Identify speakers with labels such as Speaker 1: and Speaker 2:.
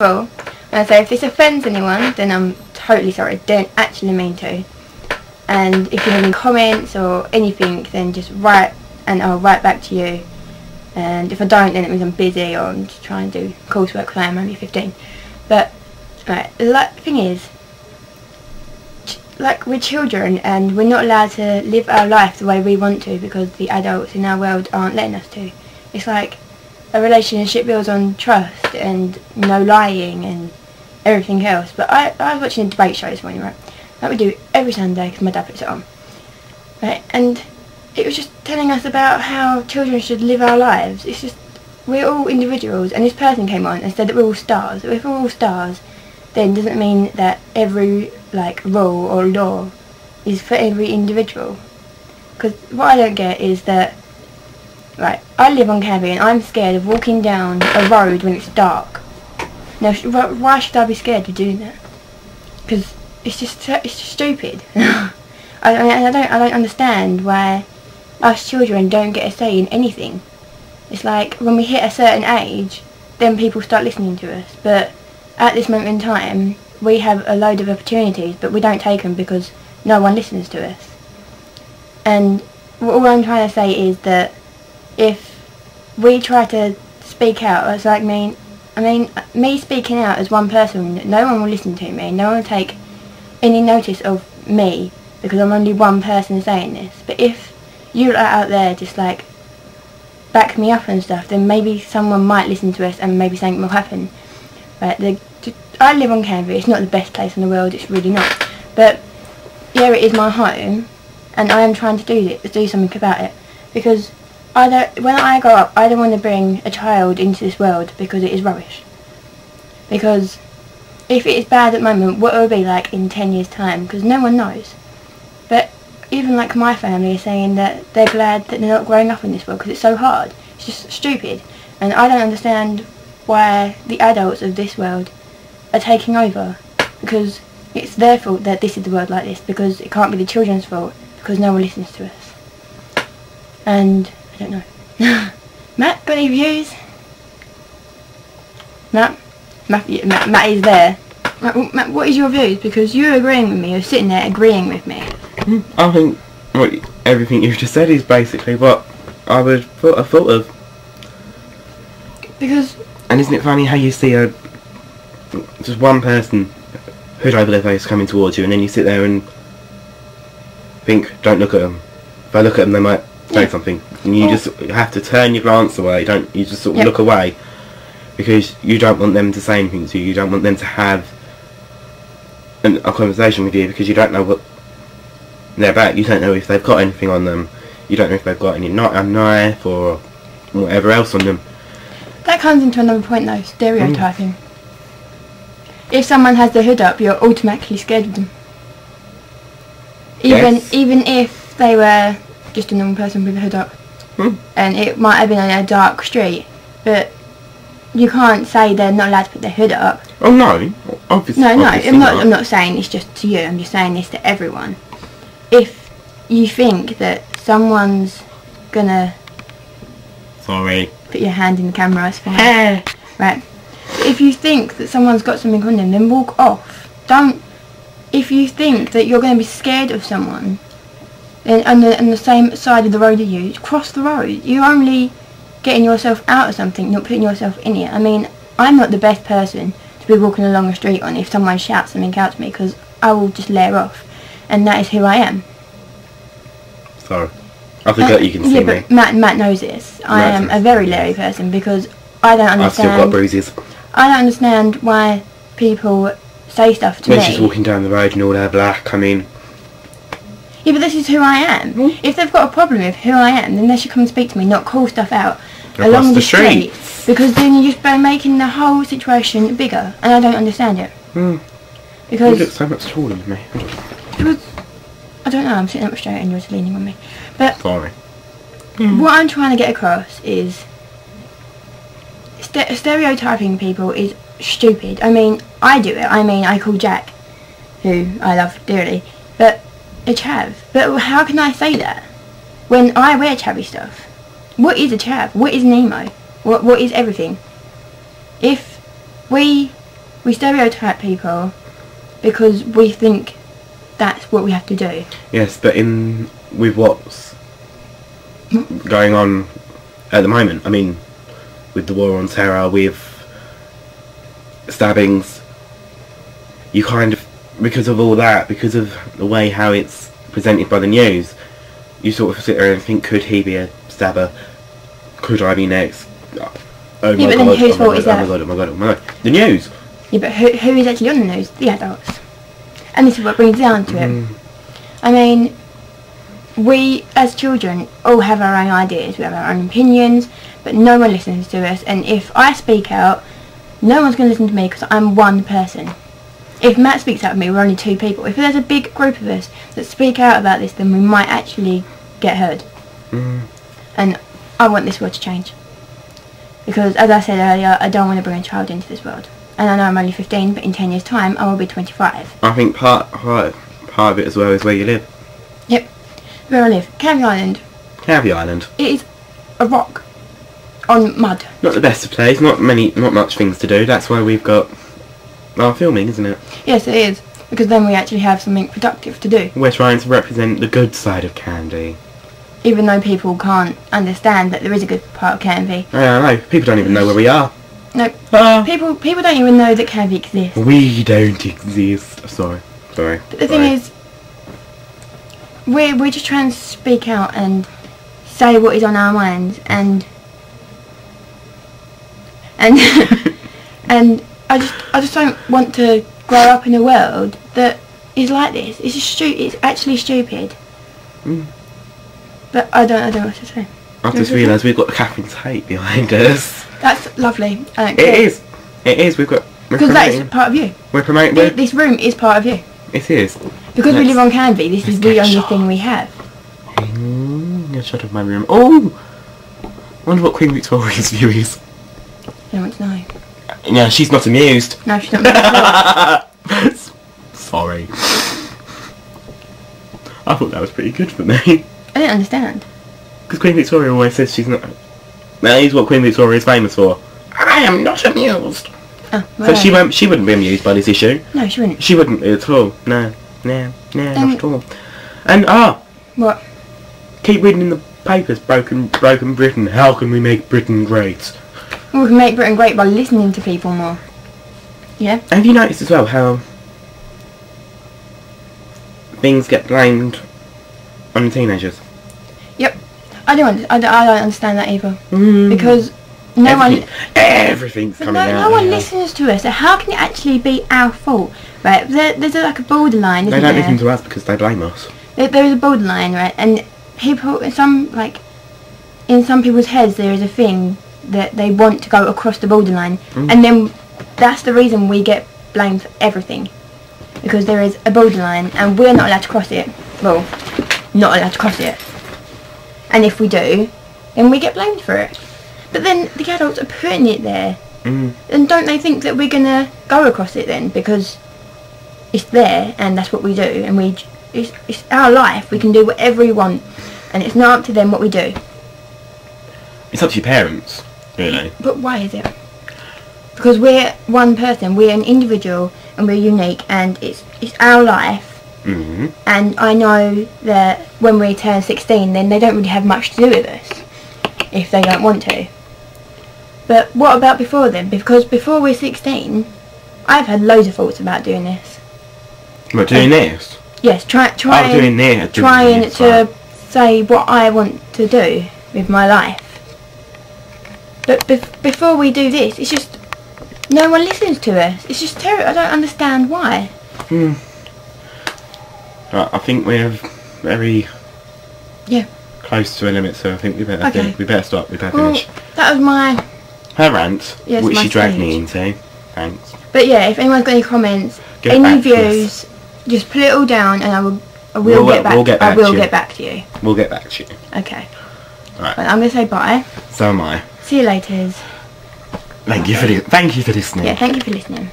Speaker 1: Well, and so if this offends anyone, then I'm totally sorry. Don't actually mean to. And if you have any comments or anything, then just write, and I'll write back to you. And if I don't, then it means I'm busy, or I'm just trying to do coursework because I am only 15. But right, the thing is, like, we're children and we're not allowed to live our life the way we want to because the adults in our world aren't letting us to. It's like a relationship builds on trust and no lying and everything else. But I was watching a debate show this morning, right? That we do every Sunday because my dad puts it on. Right? And it was just telling us about how children should live our lives. It's just, we're all individuals, and this person came on and said that we're all stars. If we're all stars, then doesn't mean that every rule or law is for every individual. Because what I don't get is that, right, I live on Canby and I'm scared of walking down a road when it's dark. Now, why should I be scared of doing that? Because it's just stupid. I don't understand why us children don't get a say in anything. It's like when we hit a certain age, then people start listening to us. But at this moment in time, we have a load of opportunities, but we don't take them because no one listens to us. And all I'm trying to say is that if we try to speak out, it's like me speaking out as one person, no one will listen to me, no one will take any notice of me because I'm only one person saying this. But if you are out there just back me up and stuff, then maybe someone might listen to us and maybe something will happen. Right, I live on Canby. It's not the best place in the world, it's really not. But yeah, it is my home, and I am trying to do something about it. Because when I grow up, I don't want to bring a child into this world because it is rubbish. Because if it is bad at the moment, what it will be like in 10 years' time? Because no one knows. But even my family is saying that they're glad that they're not growing up in this world because it's so hard. It's just stupid. And I don't understand why the adults of this world are taking over, because it's their fault that this is the world like this, because it can't be the children's fault because no one listens to us. And I don't know. Matt, got any views? Matt is there. Matt, what is your views? Because you're agreeing with me, you're sitting there agreeing with me.
Speaker 2: I think everything you've just said is basically what I would have thought of.
Speaker 1: Because...
Speaker 2: And isn't it funny how you see just one person, hood over their face, coming towards you, and then you sit there and think, don't look at them. If I look at them, they might say something. And you just have to turn your glance away, you just sort of look away. Because you don't want them to say anything to you, you don't want them to have a conversation with you, because you don't know what they're about. You don't know if they've got anything on them, you don't know if they've got a knife or whatever else on them.
Speaker 1: That comes into another point though, stereotyping. If someone has their hood up, you're automatically scared of them. Even if they were just a normal person with a hood up. And it might have been on a dark street, but you can't say they're not allowed to put their hood up.
Speaker 2: Oh no, obviously.
Speaker 1: No, I'm not saying it's just to you, I'm just saying this to everyone. If you think that someone's gonna...
Speaker 2: Sorry.
Speaker 1: Put your hand in the camera, it's fine. Right. If you think that someone's got something on them, then walk off. Don't... If you think that you're going to be scared of someone, then on the same side of the road as you, cross the road. You're only getting yourself out of something, not putting yourself in it. I mean, I'm not the best person to be walking along a street on if someone shouts something out to me, because I will just lair off. And that is who I am.
Speaker 2: Sorry. I forgot you can see me.
Speaker 1: But Matt knows this. I am a very leery person because I don't understand...
Speaker 2: I've still got bruises.
Speaker 1: I don't understand why people say stuff to me.
Speaker 2: When she's walking down the road and all her black, I mean...
Speaker 1: Yeah, but this is who I am. If they've got a problem with who I am, then they should come and speak to me, not call stuff out along the street. Because then you're just making the whole situation bigger, and I don't understand it. Because...
Speaker 2: You look so much taller than me.
Speaker 1: I don't know, I'm sitting up straight and you're just leaning on me. But
Speaker 2: sorry.
Speaker 1: What I'm trying to get across is stereotyping people is stupid. I mean, I do it. I mean, I call Jack, who I love dearly, but a chav. But how can I say that when I wear chavvy stuff? What is a chav? What is an emo? What is everything? If we we stereotype people because we think that's what we have to do.
Speaker 2: Yes, but with what's going on at the moment, I mean, with the war on terror, with stabbings, you kind of, because of all that, because of the way how it's presented by the news, you sort of sit there and think, could he be a stabber? Could I be next? Oh
Speaker 1: Yeah,
Speaker 2: my
Speaker 1: but
Speaker 2: god,
Speaker 1: then whose fault
Speaker 2: oh
Speaker 1: is
Speaker 2: my
Speaker 1: that?
Speaker 2: god, oh my god, oh my god. The news!
Speaker 1: Yeah, but who is actually on the news? The adults. And this is what brings it down to it. I mean, we as children all have our own ideas, we have our own opinions, but no one listens to us, and if I speak out, no one's going to listen to me because I'm one person. If Matt speaks out of me, we're only two people. If there's a big group of us that speak out about this, then we might actually get heard. And I want this world to change. Because, as I said earlier, I don't want to bring a child into this world. And I know I'm only 15, but in 10 years' time, I will be 25.
Speaker 2: I think part of it as well is where you live.
Speaker 1: Yep. Where I live. Canvey Island.
Speaker 2: Canvey Island.
Speaker 1: It is a rock on mud.
Speaker 2: Not the best of places, not much things to do. That's why we've got our filming, isn't it?
Speaker 1: Yes, it is. Because then we actually have something productive to do.
Speaker 2: We're trying to represent the good side of Canvey.
Speaker 1: Even though people can't understand that there is a good part of Canvey.
Speaker 2: I know, people don't even know where we are.
Speaker 1: No, people don't even know that Canvey exists.
Speaker 2: We don't exist. Sorry.
Speaker 1: But the thing is, we're just trying to speak out and say what is on our minds, and and I just don't want to grow up in a world that is like this. It's just it's actually stupid. But I don't know what to say.
Speaker 2: I've just realised we've got Catherine's hate behind us.
Speaker 1: That's lovely. I don't care.
Speaker 2: It is. We're
Speaker 1: because that is part of you.
Speaker 2: We're promoting.
Speaker 1: This room is part of you.
Speaker 2: It is.
Speaker 1: Because we live on Canvey, this is the only thing we have.
Speaker 2: Get shot of my room. Oh! I wonder what Queen Victoria's view is.
Speaker 1: I don't want to know.
Speaker 2: No, she's not amused.
Speaker 1: No, she's not.
Speaker 2: Sorry. I thought that was pretty good for me.
Speaker 1: I didn't understand.
Speaker 2: Because Queen Victoria always says she's not... That is what Queen Victoria is famous for. I am not amused.
Speaker 1: Oh, well,
Speaker 2: so she wouldn't be amused by this issue.
Speaker 1: No, she wouldn't.
Speaker 2: She wouldn't at all. No, not at all. And
Speaker 1: what?
Speaker 2: Keep reading in the papers. Broken Britain. How can we make Britain great?
Speaker 1: Well, we can make Britain great by listening to people more. Yeah.
Speaker 2: Have you noticed as well how things get blamed on teenagers?
Speaker 1: Yep. I don't understand that either. Because
Speaker 2: everything's coming out.
Speaker 1: No one listens to us. So how can it actually be our fault? Right? There's like a borderline.
Speaker 2: They don't listen to us because they blame us.
Speaker 1: There is a borderline, right? And people, in some people's heads, there is a thing that they want to go across the borderline, and then that's the reason we get blamed for everything, because there is a borderline and we're not allowed to cross it. Well, not allowed to cross it. And if we do, then we get blamed for it. But then the adults are putting it there. And don't they think that we're going to go across it then? Because it's there and that's what we do. And it's our life. We can do whatever we want. And it's not up to them what we do.
Speaker 2: It's up to your parents, really.
Speaker 1: But why is it? Because we're one person. We're an individual and we're unique. And it's our life. And I know that when we turn 16, then they don't really have much to do with us if they don't want to. But what about before then? Because before we're 16, I've had loads of thoughts about doing this.
Speaker 2: What, doing this?
Speaker 1: Yes, trying to say what I want to do with my life. But before we do this, it's just no one listens to us. It's just terrible. I don't understand why.
Speaker 2: I think we're very close to a limit, so I think we better stop. We better finish.
Speaker 1: That was
Speaker 2: her rant,
Speaker 1: yes,
Speaker 2: which she dragged me into. Thanks.
Speaker 1: But yeah, if anyone's got any comments, any views, just put it all down, and I will get back to you.
Speaker 2: We'll get back to you.
Speaker 1: Okay.
Speaker 2: Alright.
Speaker 1: Well, I'm gonna say bye.
Speaker 2: So am I.
Speaker 1: See you later.
Speaker 2: Thank you for listening.
Speaker 1: Yeah, thank you for listening.